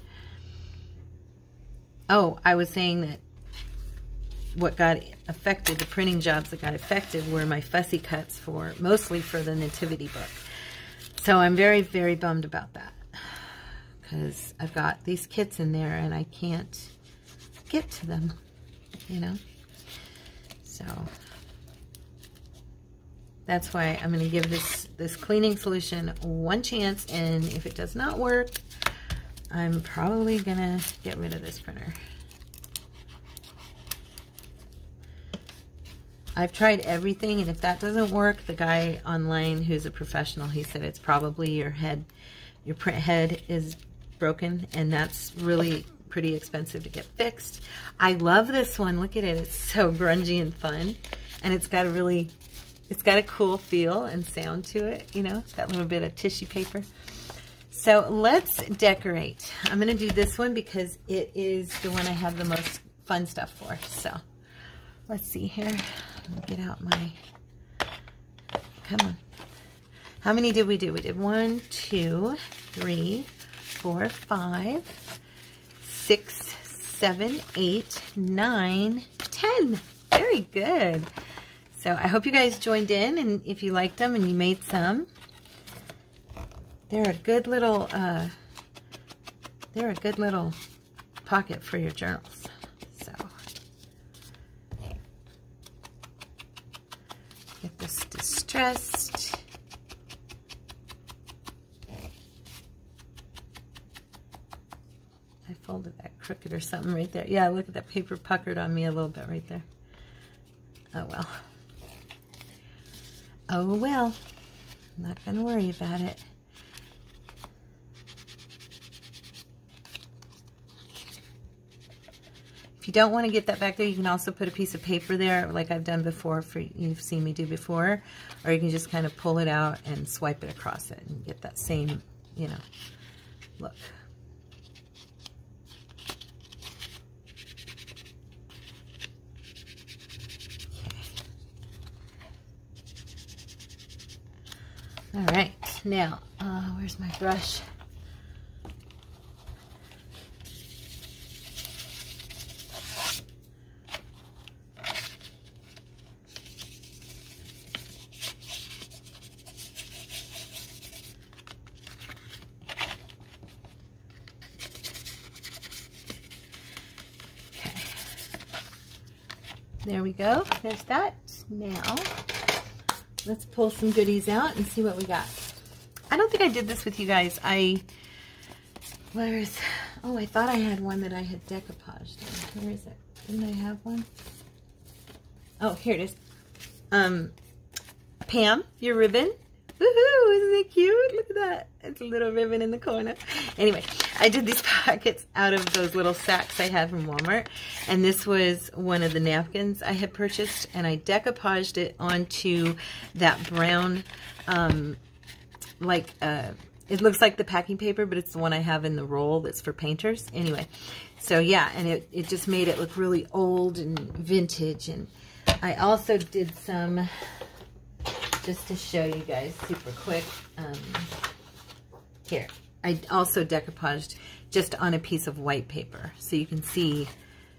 Oh, I was saying that what got affected, the printing jobs that got affected were my fussy cuts mostly for the nativity book. So I'm very, very bummed about that, because I've got these kits in there and I can't get to them, you know. So that's why I'm going to give this cleaning solution one chance, and if it does not work, I'm probably going to get rid of this printer. I've tried everything, and if that doesn't work, the guy online who's a professional, he said it's probably your print head is broken, and that's really pretty expensive to get fixed. I love this one. Look at it. It's so grungy and fun, and it's got a cool feel and sound to it, you know. It's got a little bit of tissue paper. So let's decorate. I'm going to do this one because it is the one I have the most fun stuff for. So let's see here. I'll get out my, come on. How many did we do? We did 1, 2, 3, 4, 5, 6, 7, 8, 9, 10. Very good. So I hope you guys joined in, and if you liked them and you made some, they're a good little pocket for your journals. So get this distressed. I folded that crooked or something right there. Yeah, look at that paper puckered on me a little bit right there. Oh well. Oh well. I'm not going to worry about it. If you don't want to get that back there, you can also put a piece of paper there, like I've done before, you've seen me do before, or you can just kind of pull it out and swipe it across it and get that same, you know, look. All right, now, where's my brush? Okay, there we go, there's that. Now, let's pull some goodies out and see what we got. I don't think I did this with you guys. Oh, I thought I had one that I had decoupaged. Where is it? Didn't I have one? Oh, here it is. Pam, your ribbon. Woohoo, isn't it cute? Look at that. It's a little ribbon in the corner. Anyway, I did these pockets out of those little sacks I had from Walmart. And this was one of the napkins I had purchased. And I decoupaged it onto that brown, it looks like the packing paper, but it's the one I have in the roll that's for painters. Anyway, so yeah, and it just made it look really old and vintage. And I also did some, just to show you guys super quick, here, I also decoupaged just on a piece of white paper so you can see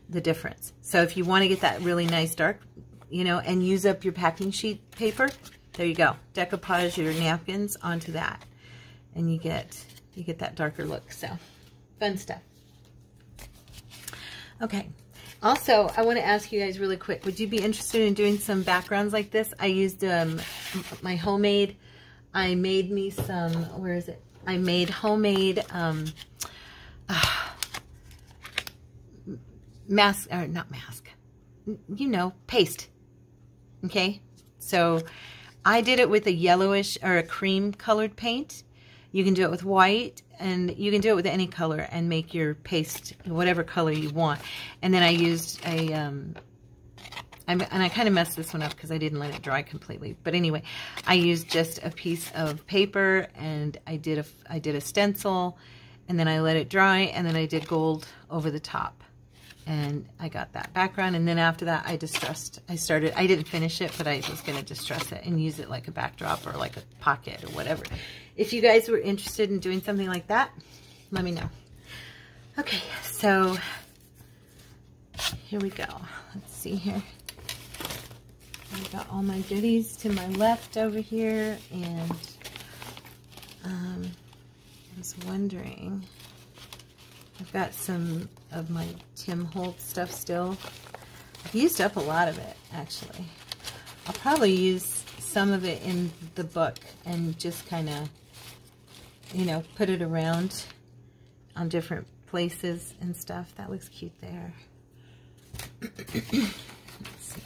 the difference. So if you want to get that really nice dark, you know, and use up your packing sheet paper, there you go. Decoupage your napkins onto that, and you get that darker look. So fun stuff. Okay. Also, I want to ask you guys really quick, would you be interested in doing some backgrounds like this? I used my homemade, I made me some, where is it? I made homemade paste. Okay? So I did it with a yellowish or a cream colored paint. You can do it with white, and you can do it with any color and make your paste whatever color you want. And then I used a, and I kind of messed this one up because I didn't let it dry completely. But anyway, I used just a piece of paper, and I did a stencil, and then I let it dry, and then I did gold over the top. And I got that background, and then after that I didn't finish it, but I was going to distress it and use it like a backdrop or like a pocket or whatever. If you guys were interested in doing something like that, let me know. Okay, so here we go. Let's see here. I've got all my goodies to my left over here, and I was wondering, I've got some of my Tim Holtz stuff still. I've used up a lot of it, actually. I'll probably use some of it in the book and just kind of, you know, put it around on different places and stuff. That looks cute there. Let's see.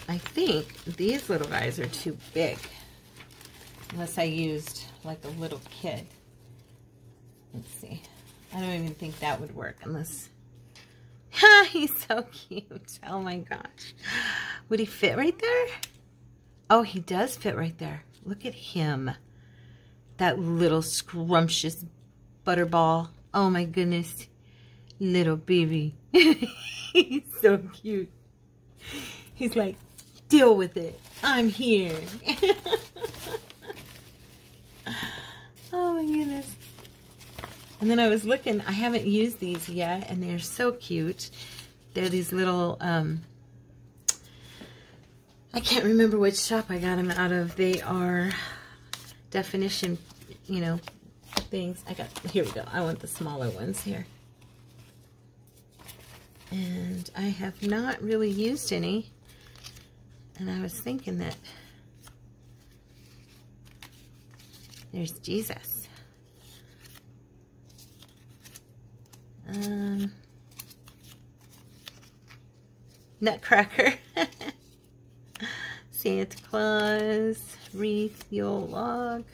I think these little guys are too big, unless I used like a little kid. Let's see. I don't even think that would work unless... Ha! He's so cute. Oh my gosh. Would he fit right there? Oh, he does fit right there. Look at him. That little scrumptious butterball. Oh my goodness. Little baby. He's so cute. He's like, deal with it. I'm here. Oh my goodness. And then I was looking, I haven't used these yet, and they're so cute. They're these little, I can't remember which shop I got them out of. They are definition, you know, things. Here we go. I want the smaller ones here. And I have not really used any. And I was thinking that there's Jesus. Nutcracker. Santa Claus. Wreath, Yule log.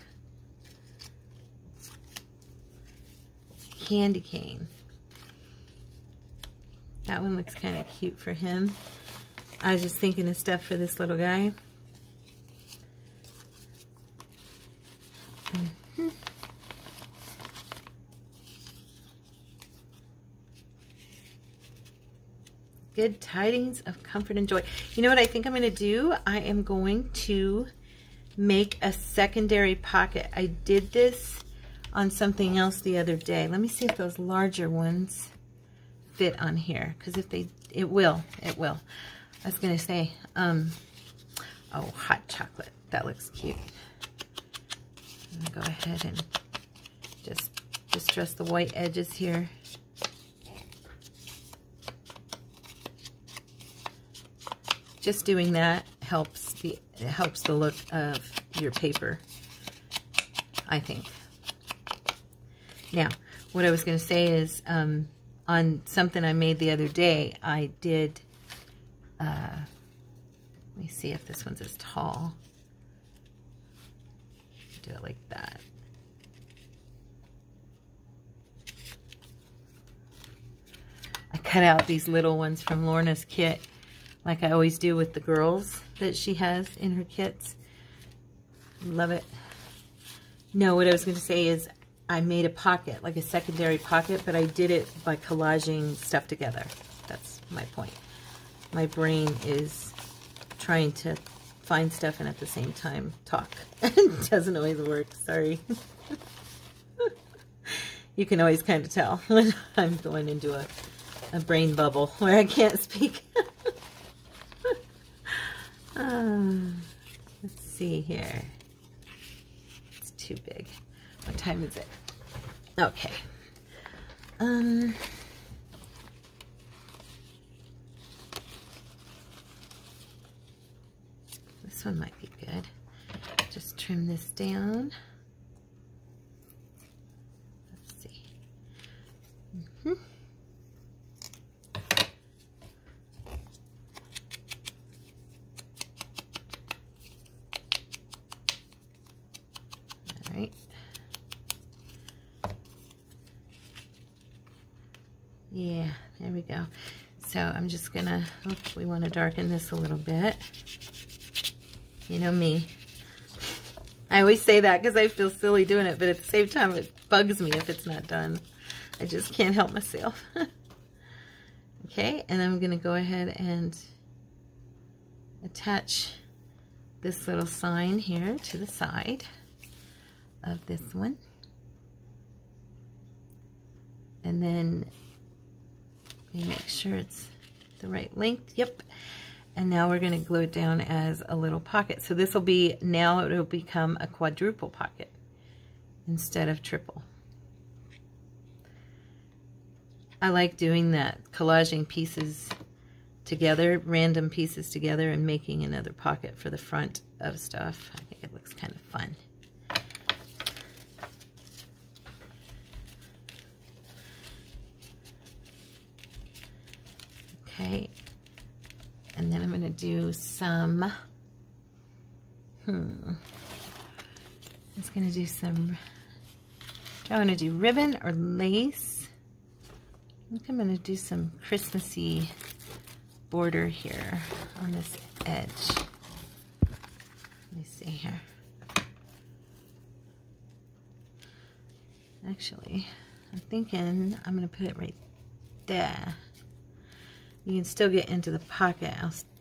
candy cane. That one looks kind of cute for him. I was just thinking of stuff for this little guy. Good tidings of comfort and joy. You know what I think I'm going to do? I am going to make a secondary pocket. I did this on something else the other day. Let me see if those larger ones fit on here, because if they, it will. I was going to say, oh, hot chocolate. That looks cute. I'm going to go ahead and just distress the white edges here. Just doing that helps the look of your paper, I think. Now, what I was going to say is, on something I made the other day, I did, let me see if this one's as tall. Do it like that. I cut out these little ones from Lorna's kit, like I always do with the girls that she has in her kits. Love it. No, what I was going to say is I made a pocket, like a secondary pocket, but I did it by collaging stuff together. That's my point. My brain is trying to find stuff and at the same time talk. It doesn't always work, sorry. You can always kind of tell when I'm going into a brain bubble where I can't speak. Let's see here. It's too big. What time is it? Okay. This one might be good. Just trim this down. Let's see. All right. Yeah, there we go. So I'm just gonna, oops, we want to darken this a little bit. You know me. I always say that because I feel silly doing it, but at the same time it bugs me if it's not done. I just can't help myself. Okay, and I'm gonna go ahead and attach this little sign here to the side of this one. And then make sure it's the right length. Yep. And now we're going to glue it down as a little pocket. So this will be, now it will become a quadruple pocket instead of triple. I like doing that, collaging pieces together, random pieces together, and making another pocket for the front of stuff. I think it looks kind of fun. Okay, and then I'm going to do some, I'm just going to do some, I want to do ribbon or lace. I think I'm going to do some Christmassy border here on this edge. Let me see here. Actually, I'm thinking I'm going to put it right there. You can still get into the pocket.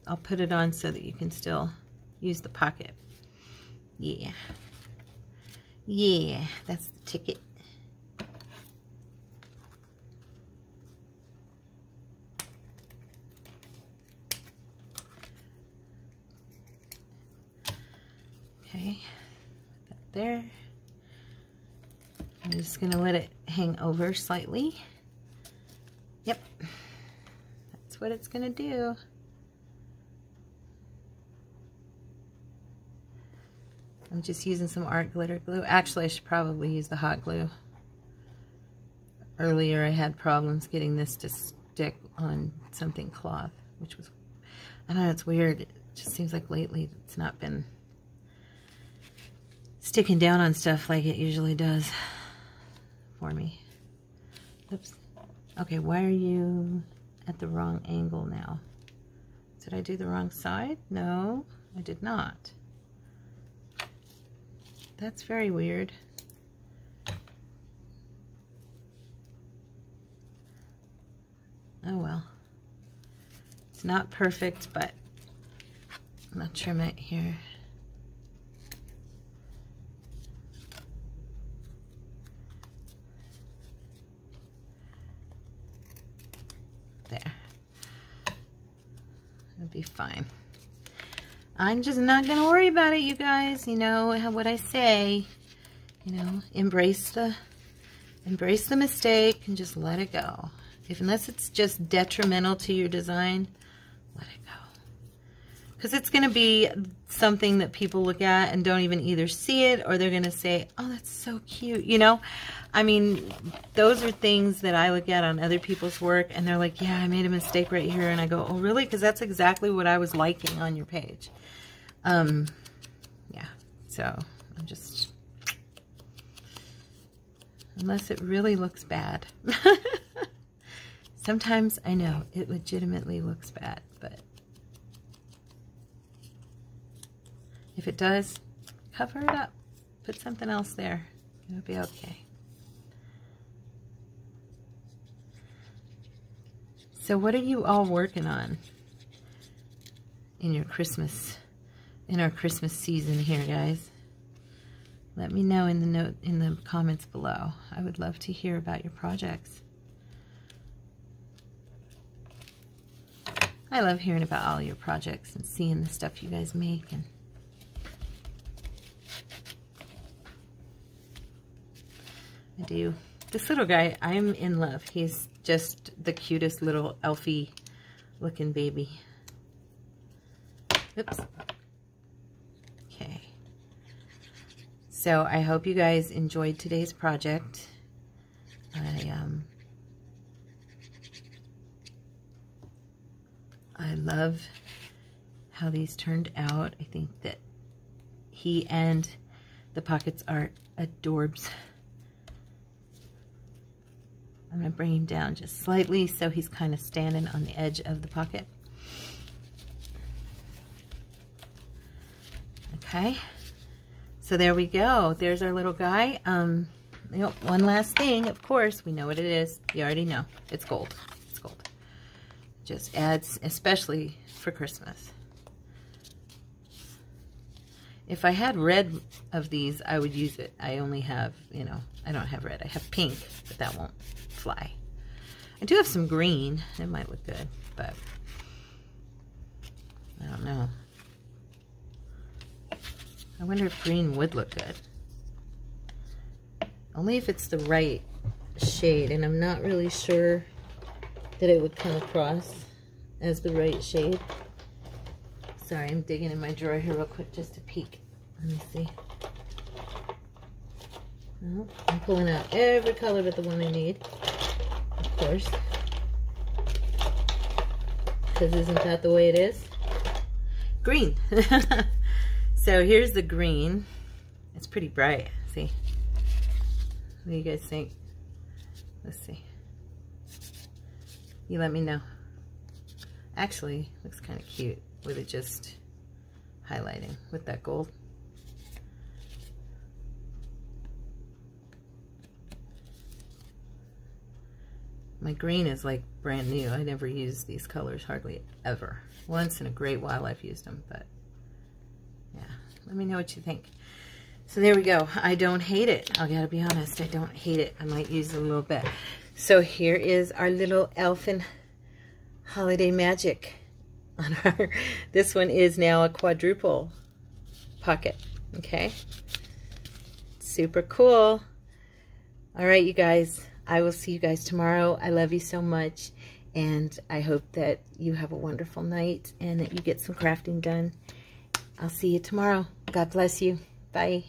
I'll put it on so that you can still use the pocket. Yeah. Yeah, that's the ticket. Okay, that there. I'm just gonna let it hang over slightly. Yep. What it's gonna do. I'm just using some art glitter glue. Actually, I should probably use the hot glue. Earlier I had problems getting this to stick on something cloth, which was, I don't know, it's weird. It just seems like lately it's not been sticking down on stuff like it usually does for me. Oops. Okay, why are you at the wrong angle now? Did I do the wrong side? No, I did not. That's very weird. Oh well. It's not perfect, but I'm gonna trim it here. There. It'll be fine. I'm just not gonna worry about it, you guys. You know what I say. You know, embrace the mistake and just let it go. Unless it's just detrimental to your design, let it go. Because it's going to be something that people look at and don't even either see it, or they're going to say, oh, that's so cute. You know, I mean, those are things that I look at on other people's work, and they're like, yeah, I made a mistake right here. And I go, oh, really? Because that's exactly what I was liking on your page. Yeah, so I'm just, unless it really looks bad. Sometimes I know it legitimately looks bad, but if it does, cover it up. Put something else there. It'll be okay. So what are you all working on in your Christmas, in our Christmas season here, guys? Let me know in the comments below. I would love to hear about your projects. I love hearing about all your projects and seeing the stuff you guys make. And I do. This little guy, I'm in love. He's just the cutest little elfy looking baby. Oops. Okay. So I hope you guys enjoyed today's project. I love how these turned out. I think that he and the pockets are adorbs. I'm going to bring him down just slightly so he's kind of standing on the edge of the pocket. Okay, so there we go. There's our little guy. You know, one last thing, of course, we know what it is. You already know. It's gold. It's gold. Just adds, especially for Christmas. If I had red of these, I would use it. I only have, you know, I don't have red. I have pink, but that won't fly. I do have some green. It might look good, but I don't know. I wonder if green would look good. Only if it's the right shade, and I'm not really sure that it would come across as the right shade. Sorry, I'm digging in my drawer here real quick just to peek. Let me see. Well, I'm pulling out every color but the one I need, of course. Because isn't that the way it is? Green. So here's the green. It's pretty bright. See? What do you guys think? Let's see. You let me know. Actually, looks kind of cute with it just highlighting with that gold. My green is like brand new. I never use these colors hardly ever. Once in a great while I've used them, but yeah, let me know what you think. So there we go. I don't hate it. I gotta be honest, I don't hate it. I might use it a little bit. So here is our little elfin holiday magic on our, this one is now a quadruple pocket. Okay, super cool. All right, you guys, I will see you guys tomorrow. I love you so much, and I hope that you have a wonderful night and that you get some crafting done. I'll see you tomorrow. God bless you. Bye.